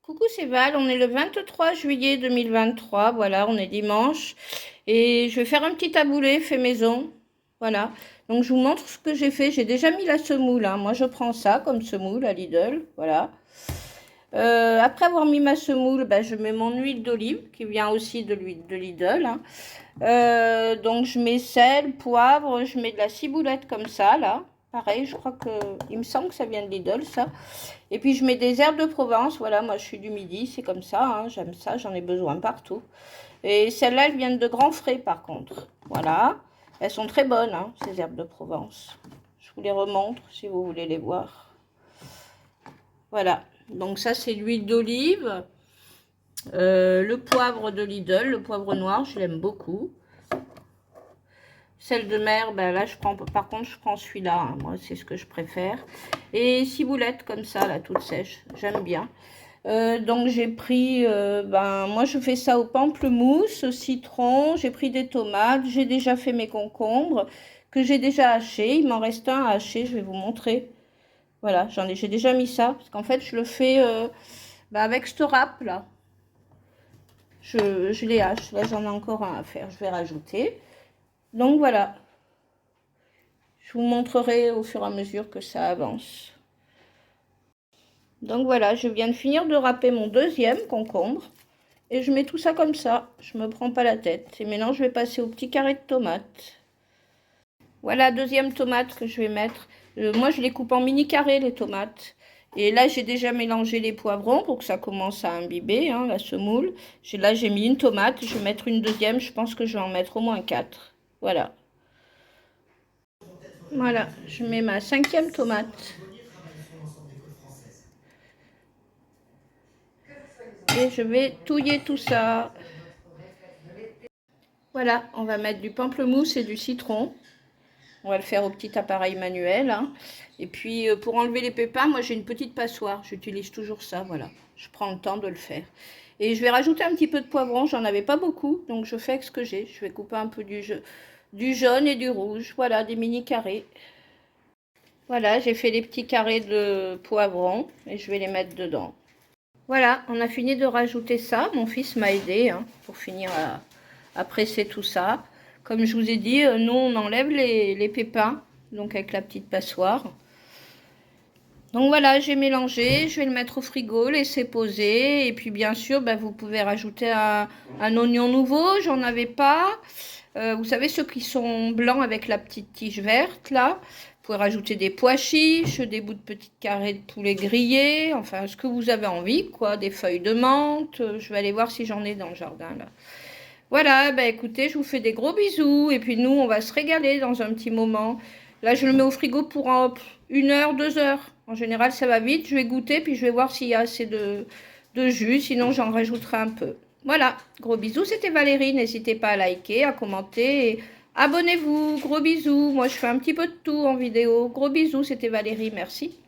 Coucou, c'est Val, on est le 23 juillet 2023, voilà, on est dimanche. Et je vais faire un petit taboulé fait maison, voilà. Donc je vous montre ce que j'ai fait, j'ai déjà mis la semoule, hein. Moi je prends ça comme semoule à Lidl, voilà. Après avoir mis ma semoule, ben, je mets mon huile d'olive, qui vient aussi de l'huile de Lidl, hein. Donc je mets sel, poivre, je mets de la ciboulette comme ça, là. Pareil, je crois que, il me semble que ça vient de Lidl, ça. Et puis je mets des herbes de Provence, voilà, moi je suis du Midi, c'est comme ça, hein, j'aime ça, j'en ai besoin partout. Et celles-là, elles viennent de Grand Frais par contre, voilà. Elles sont très bonnes, hein, ces herbes de Provence. Je vous les remontre si vous voulez les voir. Voilà, donc ça c'est l'huile d'olive, le poivre de Lidl, le poivre noir, je l'aime beaucoup. Celle de mer, ben là, par contre, je prends celui-là, hein, moi, c'est ce que je préfère. Et ciboulette comme ça, là, toute sèche, j'aime bien. Donc, j'ai pris, moi, je fais ça au pamplemousse, au citron. J'ai pris des tomates, j'ai déjà fait mes concombres, que j'ai déjà hachés. Il m'en reste un à hacher, je vais vous montrer. Voilà, j'ai déjà mis ça, parce qu'en fait, je le fais avec ce râpe, là. Je les hache, là, j'en ai encore un à faire, je vais rajouter. Donc, voilà. Je vous montrerai au fur et à mesure que ça avance. Donc voilà, je viens de finir de râper mon deuxième concombre. Et je mets tout ça comme ça. Je ne me prends pas la tête. Et maintenant, je vais passer au petit carré de tomates. Voilà, deuxième tomate que je vais mettre. Moi, je les coupe en mini carrés, les tomates. Et là, j'ai déjà mélangé les poivrons pour que ça commence à imbiber, hein, la semoule. Là, j'ai mis une tomate. Je vais mettre une deuxième. Je pense que je vais en mettre au moins 4. Voilà. Voilà, je mets ma cinquième tomate. Et je vais touiller tout ça. Voilà, on va mettre du pamplemousse et du citron. On va le faire au petit appareil manuel, hein. Et puis pour enlever les pépins, moi j'ai une petite passoire. J'utilise toujours ça, voilà. Je prends le temps de le faire. Et je vais rajouter un petit peu de poivron. J'en avais pas beaucoup, donc je fais avec ce que j'ai. Je vais couper un peu du jaune et du rouge. Voilà, des mini carrés. Voilà, j'ai fait les petits carrés de poivron et je vais les mettre dedans. Voilà, on a fini de rajouter ça. Mon fils m'a aidé, hein, pour finir à presser tout ça. Comme je vous ai dit, nous on enlève les pépins, donc avec la petite passoire. Donc voilà, j'ai mélangé, je vais le mettre au frigo, laisser poser. Et puis bien sûr, vous pouvez rajouter un oignon nouveau, j'en avais pas. Vous savez ceux qui sont blancs avec la petite tige verte là. Vous pouvez rajouter des pois chiches, des bouts de petits carrés de poulet grillés, enfin ce que vous avez envie, quoi, des feuilles de menthe. Je vais aller voir si j'en ai dans le jardin là. Voilà, écoutez, je vous fais des gros bisous. Et puis nous, on va se régaler dans un petit moment. Là, je le mets au frigo pour 1 heure, 2 heures. En général, ça va vite. Je vais goûter, puis je vais voir s'il y a assez de jus. Sinon, j'en rajouterai un peu. Voilà, gros bisous. C'était Valérie. N'hésitez pas à liker, à commenter. Et abonnez-vous. Gros bisous. Moi, je fais un petit peu de tout en vidéo. Gros bisous. C'était Valérie. Merci.